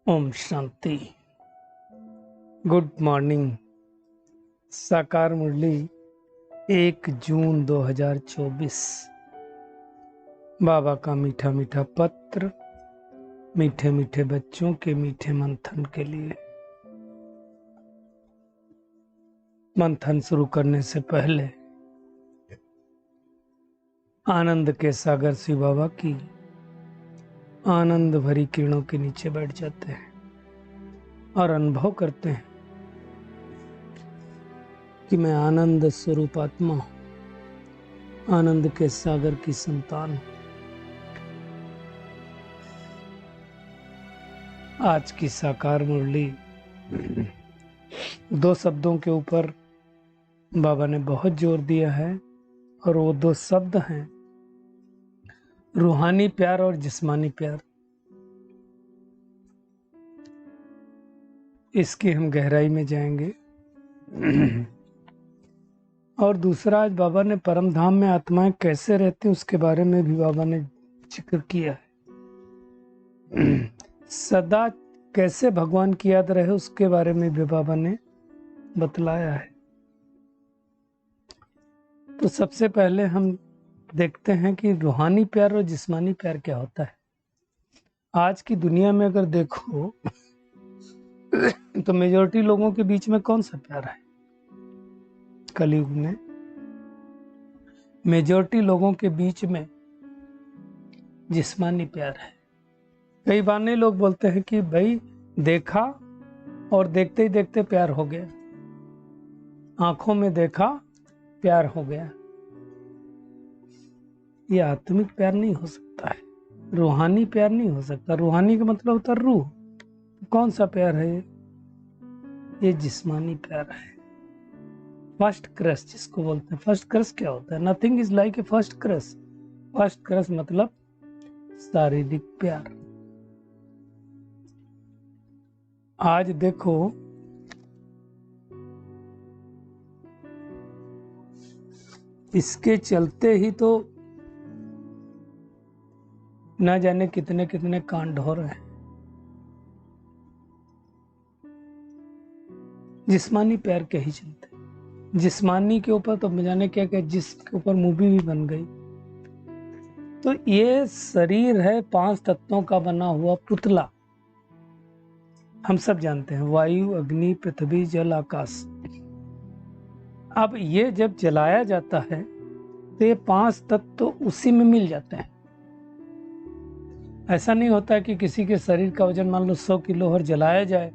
Om Shanti. Good morning. साकार मुरली 1 जून 2024। बाबा का मीठा मीठा पत्र मीठे मीठे बच्चों के मीठे मंथन के लिए। मंथन शुरू करने से पहले आनंद के सागर शिव बाबा की आनंद भरी किरणों के नीचे बैठ जाते हैं और अनुभव करते हैं कि मैं आनंद स्वरूप आत्मा हूं, आनंद के सागर की संतान हूं। आज की साकार मुरली 2 शब्दों के ऊपर बाबा ने बहुत जोर दिया है और वो 2 शब्द हैं रूहानी प्यार और जिस्मानी प्यार। इसकी हम गहराई में जाएंगे। और दूसरा, आज बाबा ने परम धाम में आत्माएं कैसे रहती हैं उसके बारे में भी बाबा ने जिक्र किया है। सदा कैसे भगवान की याद रहे उसके बारे में भी बाबा ने बतलाया है। तो सबसे पहले हम देखते हैं कि रूहानी प्यार और जिस्मानी प्यार क्या होता है। आज की दुनिया में अगर देखो तो मेजॉरिटी लोगों के बीच में कौन सा प्यार है? कलयुग में मेजॉरिटी लोगों के बीच में जिस्मानी प्यार है। कई बार नहीं, लोग बोलते हैं कि भाई देखा और देखते ही देखते प्यार हो गया, आंखों में देखा प्यार हो गया। ये आत्मिक प्यार नहीं हो सकता है, रूहानी प्यार नहीं हो सकता। रूहानी का मतलब होता है रूह। कौन सा प्यार है ये जिस्मानी प्यार है। फर्स्ट क्रश जिसको बोलते हैं। फर्स्ट क्रश क्या होता है? Nothing is like a first crush. First crush मतलब शारीरिक प्यार। आज देखो इसके चलते ही तो ना जाने कितने कितने कांड हो रहे हैं। जिस्मानी प्यार के ही चलते। जिस्मानी के ऊपर तो जाने क्या क्या, जिसके ऊपर मूवी भी बन गई। तो ये शरीर है 5 तत्वों का बना हुआ पुतला। हम सब जानते हैं, वायु, अग्नि, पृथ्वी, जल, आकाश। अब ये जब जलाया जाता है तो ये 5 तत्व तो उसी में मिल जाते हैं। ऐसा नहीं होता है कि किसी के शरीर का वजन मान लो 100 किलो और जलाया जाए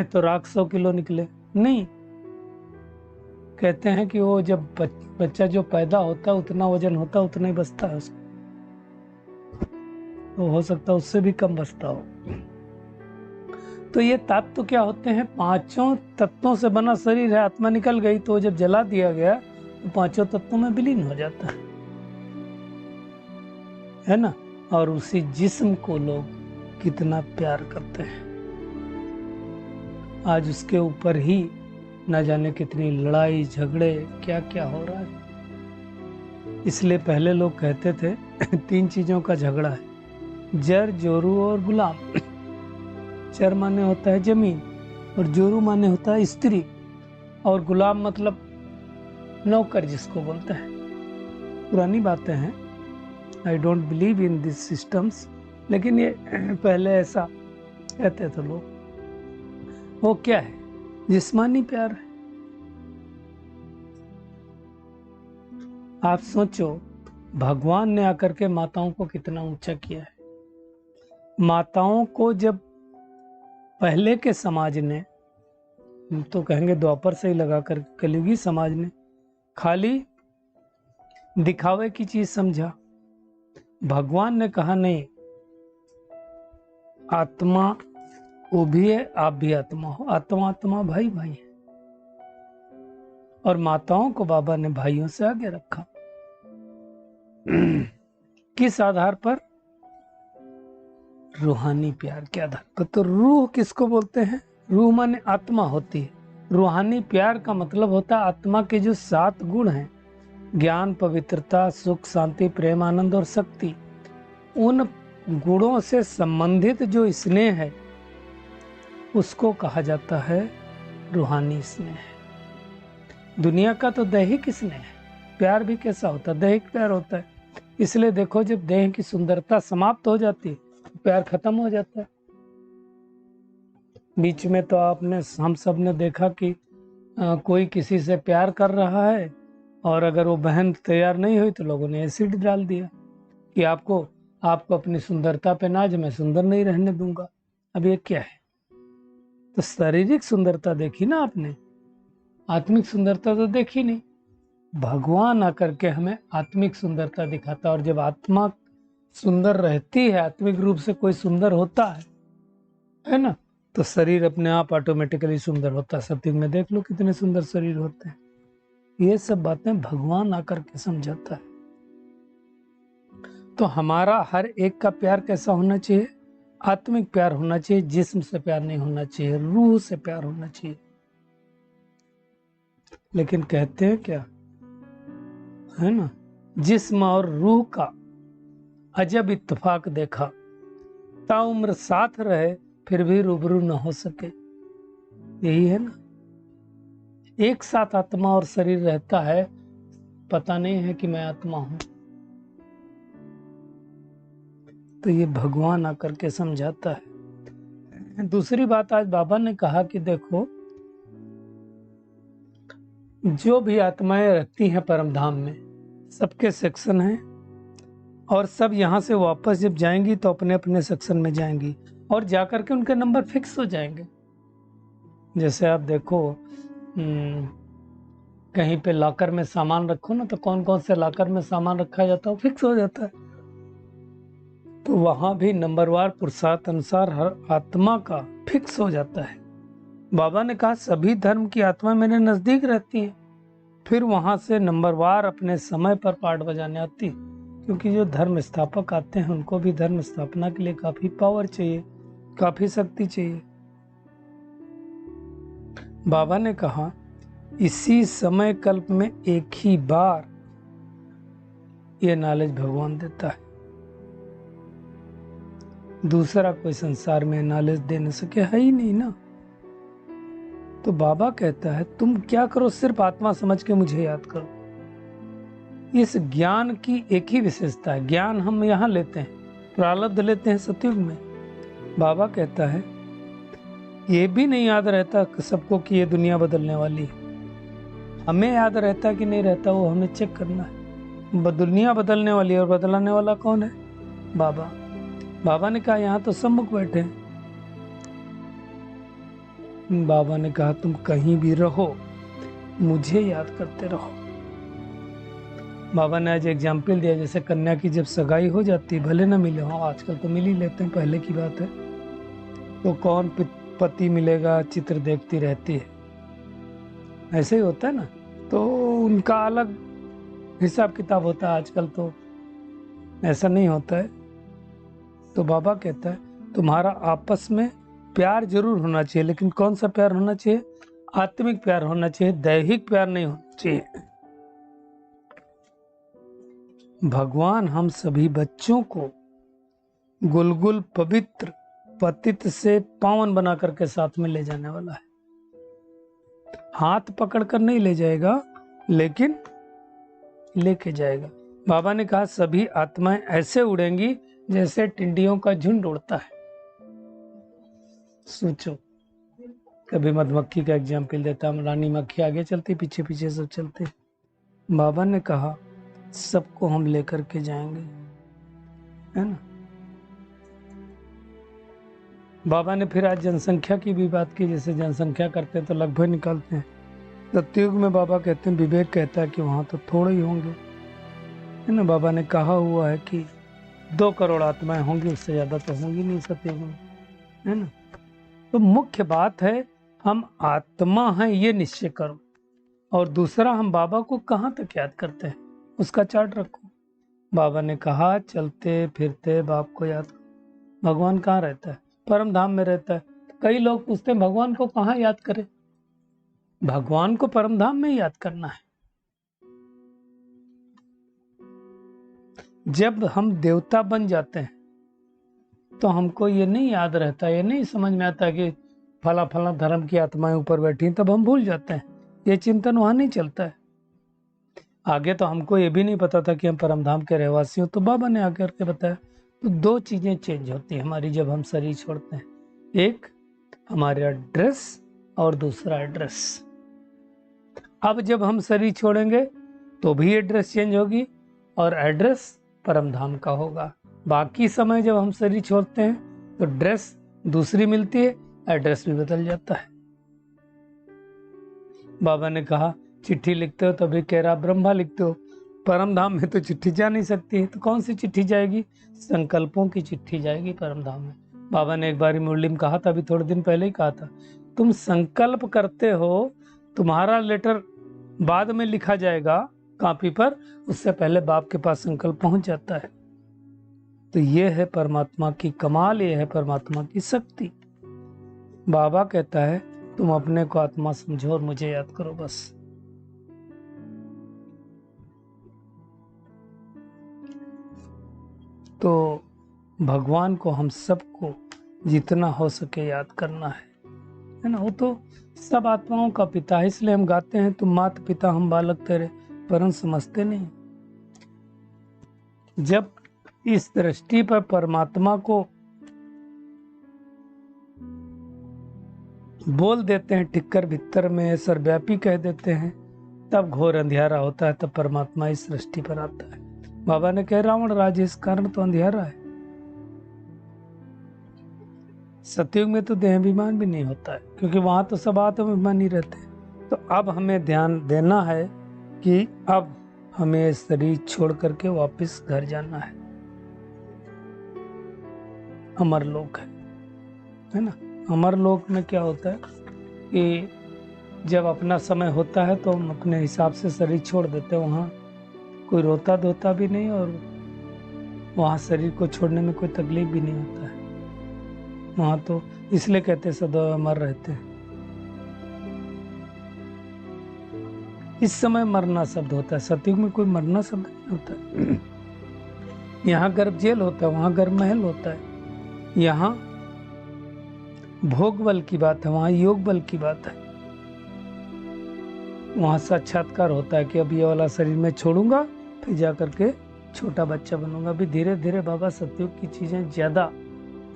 तो राख 100 किलो निकले। नहीं, कहते हैं कि वो जब बच्चा जो पैदा होता है उतना वजन होता है, उतना ही बचता है उसको। तो हो सकता है उससे भी कम बचता हो। तो ये तत्व क्या होते हैं? 5 तत्वों से बना शरीर है। आत्मा निकल गई तो जब जला दिया गया तो 5 तत्वों में विलीन हो जाता है ना। और उसी जिस्म को लोग कितना प्यार करते हैं। आज उसके ऊपर ही न जाने कितनी लड़ाई झगड़े क्या क्या हो रहा है। इसलिए पहले लोग कहते थे 3 चीजों का झगड़ा है, जर, जोरू और गुलाम। चर माने होता है जमीन, और जोरू माने होता है स्त्री, और गुलाम मतलब नौकर जिसको बोलते हैं। पुरानी बातें हैं, I don't believe in this systems, लेकिन ये पहले ऐसा कहते थे लोग। वो क्या है? जिस्मानी प्यार है। आप सोचो, भगवान ने आकर के माताओं को कितना ऊंचा किया है। माताओं को जब पहले के समाज ने, तो कहेंगे द्वापर से ही लगाकर कलयुगी समाज ने, खाली दिखावे की चीज समझा। भगवान ने कहा नहीं, आत्मा वो भी है, आप भी आत्मा हो। आत्मा आत्मा भाई भाई है। और माताओं को बाबा ने भाइयों से आगे रखा। किस आधार पर? रूहानी प्यार के आधार पर। तो रूह किसको बोलते हैं? रूह माने आत्मा होती है। रूहानी प्यार का मतलब होता है आत्मा के जो 7 गुण हैं, ज्ञान, पवित्रता, सुख, शांति, प्रेम, आनंद और शक्ति। उन गुणों से संबंधित जो स्नेह है उसको कहा जाता है रूहानी स्नेह। दुनिया का तो दैहिक स्नेह है। प्यार भी कैसा होता है? दैहिक प्यार होता है। इसलिए देखो, जब देह की सुंदरता समाप्त हो जाती है तो प्यार खत्म हो जाता है। बीच में तो हम सब ने देखा कि कोई किसी से प्यार कर रहा है और अगर वो बहन तैयार नहीं हुई तो लोगों ने एसिड डाल दिया कि आपको अपनी सुंदरता पे नाज, मैं सुंदर नहीं रहने दूंगा। अब ये क्या है? तो शारीरिक सुंदरता देखी ना आपने, आत्मिक सुंदरता तो देखी नहीं। भगवान आकर के हमें आत्मिक सुंदरता दिखाता है, और जब आत्मा सुंदर रहती है, आत्मिक रूप से कोई सुंदर होता है ना, तो शरीर अपने आप ऑटोमेटिकली सुंदर होता है। सत्युग में देख लो कितने सुंदर शरीर होते हैं। ये सब बातें भगवान आकर के समझाता है। तो हमारा हर एक का प्यार कैसा होना चाहिए? आत्मिक प्यार होना चाहिए। जिस्म से प्यार नहीं होना चाहिए, रूह से प्यार होना चाहिए। लेकिन कहते हैं क्या है ना, जिस्म और रूह का अजब इत्तेफाक देखा, ताउम्र साथ रहे फिर भी रूबरू न हो सके। यही है ना, एक साथ आत्मा और शरीर रहता है, पता नहीं है कि मैं आत्मा हूं। तो ये भगवान आकर के समझाता है। दूसरी बात आज बाबा ने कहा कि देखो, जो भी आत्माएं रहती हैं परम धाम में, सबके सेक्शन हैं, और सब यहाँ से वापस जब जाएंगी तो अपने अपने सेक्शन में जाएंगी और जाकर के उनके नंबर फिक्स हो जाएंगे। जैसे आप देखो, कहीं पे लॉकर में सामान रखो ना, तो कौन कौन से लॉकर में सामान रखा जाता है फिक्स हो जाता है। तो वहां भी नंबरवार पुरुषार्थ अनुसार हर आत्मा का फिक्स हो जाता है। बाबा ने कहा सभी धर्म की आत्मा मेरे नजदीक रहती है, फिर वहां से नंबरवार अपने समय पर पाठ बजाने आती, क्योंकि जो धर्म स्थापक आते हैं उनको भी धर्म स्थापना के लिए काफी पावर चाहिए, काफी शक्ति चाहिए। बाबा ने कहा इसी समय कल्प में एक ही बार ये नॉलेज भगवान देता है, दूसरा कोई संसार में नॉलेज दे न सके, है ही नहीं ना। तो बाबा कहता है तुम क्या करो, सिर्फ आत्मा समझ के मुझे याद करो। इस ज्ञान की एक ही विशेषता है, ज्ञान हम यहाँ लेते हैं, प्रारब्ध लेते हैं सतयुग में। बाबा कहता है ये भी नहीं याद रहता सबको कि ये दुनिया बदलने वाली है। हमें याद रहता कि नहीं रहता, वो हमें चेक करना है। दुनिया बदलने वाली है और बदलाने वाला कौन है? बाबा। बाबा ने कहा यहाँ तो सम्मुख बैठे हैं। बाबा ने कहा तुम कहीं भी रहो, मुझे याद करते रहो। बाबा ने आज एग्जाम्पल दिया, जैसे कन्या की जब सगाई हो जाती, भले ना मिले हो, आजकल तो मिल ही लेते हैं, पहले की बात है, तो कौन पति मिलेगा चित्र देखती रहती है, ऐसे ही होता है ना। तो उनका अलग हिसाब किताब होता है, आजकल तो ऐसा नहीं होता है। तो बाबा कहता है तुम्हारा आपस में प्यार जरूर होना चाहिए, लेकिन कौन सा प्यार होना चाहिए? आत्मिक प्यार होना चाहिए, दैहिक प्यार नहीं होना चाहिए। भगवान हम सभी बच्चों को गुलगुल पवित्र पतित से पावन बना करके साथ में ले जाने वाला है। हाथ पकड़कर नहीं ले जाएगा, लेकिन लेके जाएगा। बाबा ने कहा सभी आत्माएं ऐसे उड़ेंगी जैसे टिड्डियों का झुंड उड़ता है। सोचो, कभी मधुमक्खी का एग्जाम्पल देता हूं, रानी मक्खी आगे चलती, पीछे पीछे सब चलते। बाबा ने कहा सबको हम लेकर के जाएंगे, है ना। बाबा ने फिर आज जनसंख्या की भी बात की, जैसे जनसंख्या करते हैं तो लगभग निकालते हैं। सतयुग में बाबा कहते हैं, विवेक कहता है कि वहां तो थोड़े ही होंगे, है ना। बाबा ने कहा हुआ है कि 2 करोड़ आत्माएं होंगी, उससे ज्यादा तो होंगी नहीं सतयुग में, है ना। तो मुख्य बात है हम आत्मा हैं ये निश्चय करो, और दूसरा हम बाबा को कहाँ तक याद करते हैं उसका चार्ट रखो। बाबा ने कहा चलते फिरते बाप को याद करो। भगवान कहाँ रहता है? परम धाम में रहता है। कई लोग पूछते हैं भगवान को कहाँ याद करें? भगवान को परम धाम में याद करना है। जब हम देवता बन जाते हैं तो हमको ये नहीं याद रहता, ये नहीं समझ में आता कि फला फला धर्म की आत्माएं ऊपर बैठी, तब हम भूल जाते हैं, ये चिंतन वहां नहीं चलता है। आगे तो हमको ये भी नहीं पता था कि हम परमधाम के रहवासी हो, तो बाबा ने आकर के बताया। तो दो चीजें चेंज होती हैं हमारी जब हम शरीर छोड़ते हैं, एक हमारा ड्रेस और दूसरा एड्रेस। अब जब हम शरीर छोड़ेंगे तो भी एड्रेस चेंज होगी और एड्रेस परमधाम का होगा। बाकी समय जब हम शरीर छोड़ते हैं तो ड्रेस दूसरी मिलती है, एड्रेस भी बदल जाता है। बाबा ने कहा चिट्ठी लिखते हो तभी कह रहा ब्रह्मा लिखते हो, परमधाम में तो चिट्ठी जा नहीं सकती है, तो कौन सी चिट्ठी जाएगी? संकल्पों की चिट्ठी जाएगी परमधाम में। बाबा ने एक बार मुरली में कहा था, अभी थोड़े दिन पहले ही कहा था, तुम संकल्प करते हो, तुम्हारा लेटर बाद में लिखा जाएगा कॉपी पर, उससे पहले बाप के पास संकल्प पहुंच जाता है। तो ये है परमात्मा की कमाल, ये है परमात्मा की शक्ति। बाबा कहता है तुम अपने को आत्मा समझो और मुझे याद करो बस। तो भगवान को हम सबको जितना हो सके याद करना है ना। वो तो सब आत्माओं का पिता है, इसलिए हम गाते हैं तुम माता पिता हम बालक तेरे, परम समझते नहीं। जब इस दृष्टि पर परमात्मा को बोल देते हैं, टिक्कर भीतर में सर्वव्यापी कह देते हैं, तब घोर अंधियारा होता है, तब परमात्मा इस सृष्टि पर आता है। बाबा ने कहा रावण राज्य इस कारण तो अंधियारा है। सतयुग में तो देहाभिमान भी नहीं होता है, क्योंकि वहां तो सब आत्माभिमानी रहते हैं। तो अब हमें ध्यान देना है कि अब हमें शरीर छोड़ करके वापस घर जाना है। अमरलोक है ना। अमरलोक में क्या होता है कि जब अपना समय होता है तो हम अपने हिसाब से शरीर छोड़ देते हैं। वहाँ कोई रोता धोता भी नहीं और वहाँ शरीर को छोड़ने में कोई तकलीफ भी नहीं होता है। वहाँ तो इसलिए कहते सदैव अमर रहते हैं। इस समय मरना शब्द होता है, सतयुग में कोई मरना शब्द नहीं होता है। यहाँ गर्भ जेल होता है, वहाँ गर्भ महल होता है। यहाँ भोग बल की बात है, वहाँ योग बल की बात है। वहाँ साक्षात्कार होता है कि अब ये वाला शरीर में छोड़ूंगा, फिर जा करके छोटा बच्चा बनूंगा। अभी धीरे धीरे बाबा सतयुग की चीजें ज्यादा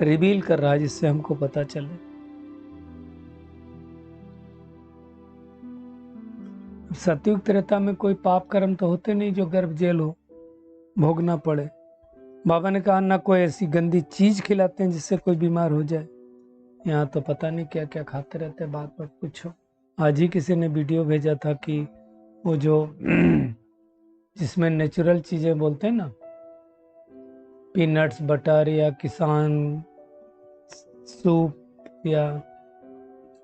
रिवील कर रहा है, जिससे हमको पता चले। सतयुग त्रेता में कोई पाप कर्म तो होते नहीं जो गर्भ जेल हो, भोगना पड़े। बाबा ने कहा ना कोई ऐसी गंदी चीज खिलाते हैं जिससे कोई बीमार हो जाए। यहाँ तो पता नहीं क्या क्या खाते रहते, बात बात पूछो। आज ही किसी ने वीडियो भेजा था कि वो जो जिसमें नेचुरल चीजें बोलते हैं ना, पीनट्स बटर या किसान सूप या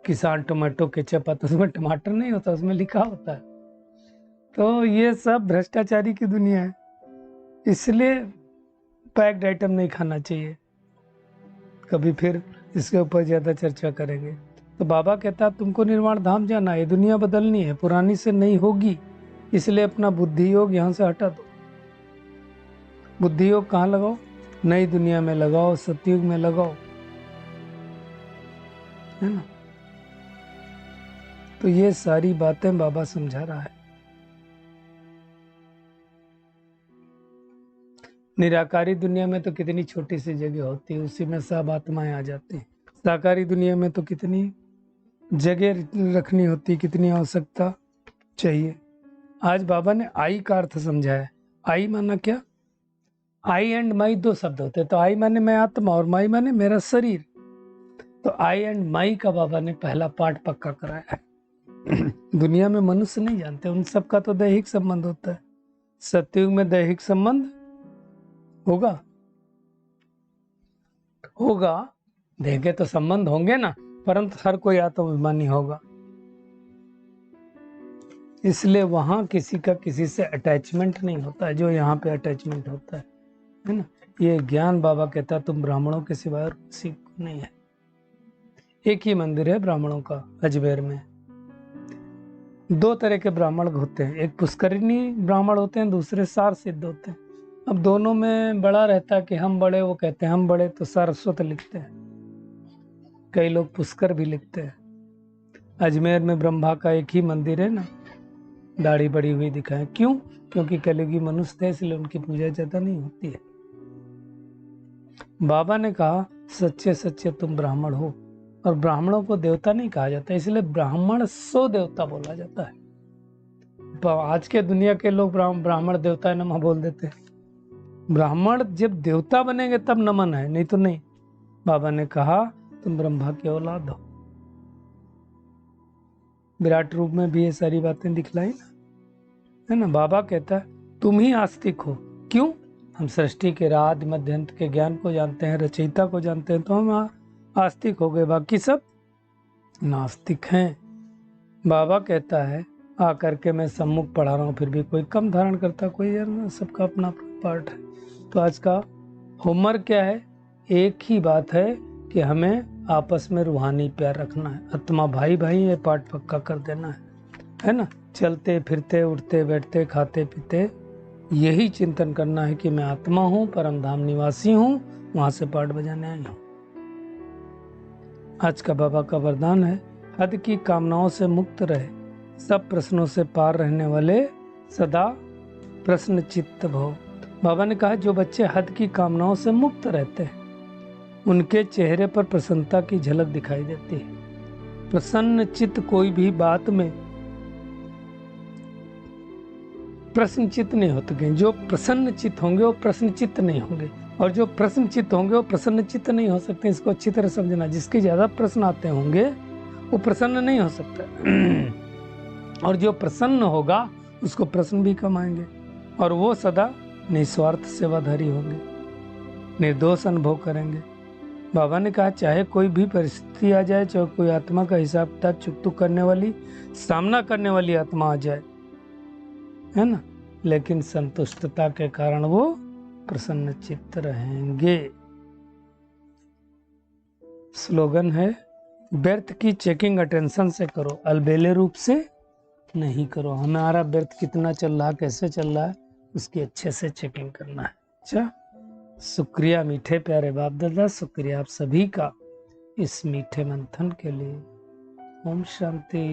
किसान टोमेटो केचप आता, उसमें टमाटर नहीं होता, उसमें लिखा होता है। तो ये सब भ्रष्टाचारी की दुनिया है, इसलिए पैक्ड आइटम नहीं खाना चाहिए। कभी फिर इसके ऊपर ज्यादा चर्चा करेंगे। तो बाबा कहता तुमको निर्वाण धाम जाना है, दुनिया बदलनी है, पुरानी से नहीं होगी, इसलिए अपना बुद्धि योग यहाँ से हटा दो। बुद्धि योग कहाँ लगाओ? नई दुनिया में लगाओ, सतयुग में लगाओ, है ना। तो ये सारी बातें बाबा समझा रहा है। निराकारी दुनिया में तो कितनी छोटी सी जगह होती है, उसी में सब आत्माएं आ जाती हैं। साकारी दुनिया में तो कितनी जगह रखनी होती है, कितनी आवश्यकता चाहिए। आज बाबा ने आई का अर्थ समझाया। आई माना क्या? आई एंड माई दो शब्द होते हैं। तो आई माने मैं आत्मा और माई माने मेरा शरीर। तो आई एंड माई का बाबा ने पहला पाठ पक्का कराया है। दुनिया में मनुष्य नहीं जानते, उन सबका तो दैहिक संबंध होता है। सतयुग में दैहिक संबंध होगा देंगे तो संबंध होंगे ना, परंतु हर कोई आत्माभिमानी होगा। इसलिए वहां किसी का किसी से अटैचमेंट नहीं होता है जो यहाँ पे अटैचमेंट होता है ना। ये ज्ञान बाबा कहता है तुम ब्राह्मणों के सिवाय और किसी को नहीं है। एक ही मंदिर है ब्राह्मणों का अजमेर में। दो तरह के ब्राह्मण होते हैं, एक पुष्करिणी ब्राह्मण होते हैं, दूसरे सार सिद्ध होते हैं। अब दोनों में बड़ा रहता है कि हम बड़े, वो कहते हैं हम बड़े, तो सारस्वत लिखते हैं, कई लोग पुष्कर भी लिखते हैं। अजमेर में ब्रह्मा का एक ही मंदिर है ना, दाढ़ी बड़ी हुई दिखाए। क्यों? क्योंकि कलयुगी मनुष्य थे, इसलिए उनकी पूजा ज्यादा नहीं होती है। बाबा ने कहा सच्चे सच्चे तुम ब्राह्मण हो, और ब्राह्मणों को देवता नहीं कहा जाता, इसलिए ब्राह्मण सो देवता बोला जाता है। आज के दुनिया के लोग ब्राह्मण देवता नमः बोल देते हैं। ब्राह्मण जब देवता बनेंगे तब नमन है, नहीं तो नहीं। बाबा ने कहा तुम ब्रह्मा की औलाद हो। विराट रूप में भी ये सारी बातें दिखलाई ना, है ना। बाबा कहता है तुम ही आस्तिक हो। क्यों? हम सृष्टि के आदि मध्य अंत के ज्ञान को जानते हैं, रचयिता को जानते हैं, तो हम आस्तिक हो गए, बाकी सब नास्तिक हैं। बाबा कहता है आकर के मैं सम्मुख पढ़ा रहा हूँ, फिर भी कोई कम धारण करता, कोई यार सबका अपना पार्ट है। तो आज का होमवर्क क्या है? एक ही बात है कि हमें आपस में रूहानी प्यार रखना है, आत्मा भाई भाई, ये पाठ पक्का कर देना है ना। चलते फिरते उठते बैठते खाते पीते यही चिंतन करना है कि मैं आत्मा हूँ, परम धाम निवासी हूँ, वहां से पाठ बजाने आई हूँ। आज का बाबा का वरदान है हद की कामनाओं से मुक्त रहे, सब प्रश्नों से पार रहने वाले सदा प्रश्न चित्त भव। बाबा ने कहा जो बच्चे हद की कामनाओं से मुक्त रहते हैं उनके चेहरे पर प्रसन्नता की झलक दिखाई देती है। प्रसन्न चित्त कोई भी बात में प्रश्न चित्त नहीं होते। जो प्रसन्न चित्त होंगे वो प्रश्न चित्त नहीं होंगे, और जो प्रश्न चित्त होंगे वो प्रसन्न चित्त नहीं हो सकते। इसको अच्छी तरह समझना। जिसके ज्यादा प्रश्न आते होंगे वो प्रसन्न नहीं हो सकता, और जो प्रसन्न होगा उसको प्रश्न भी कम आएंगे, और वो सदा निस्वार्थ सेवाधारी होंगे, निर्दोष अनुभव करेंगे। बाबा ने कहा चाहे कोई भी परिस्थिति आ जाए, चाहे कोई आत्मा का हिसाब किताब चुकतुक करने वाली, सामना करने वाली आत्मा आ जाए, है ना, लेकिन संतुष्टता के कारण वो प्रसन्न चित्त रहेंगे। स्लोगन है व्यर्थ की चेकिंग अटेंशन से करो, अलबेले रूप से नहीं करो। हमारा व्यर्थ कितना चल रहा, कैसे चल रहा है, उसकी अच्छे से चेकिंग करना है। अच्छा, शुक्रिया मीठे प्यारे बाप दादा, शुक्रिया आप सभी का इस मीठे मंथन के लिए। ओम शांति।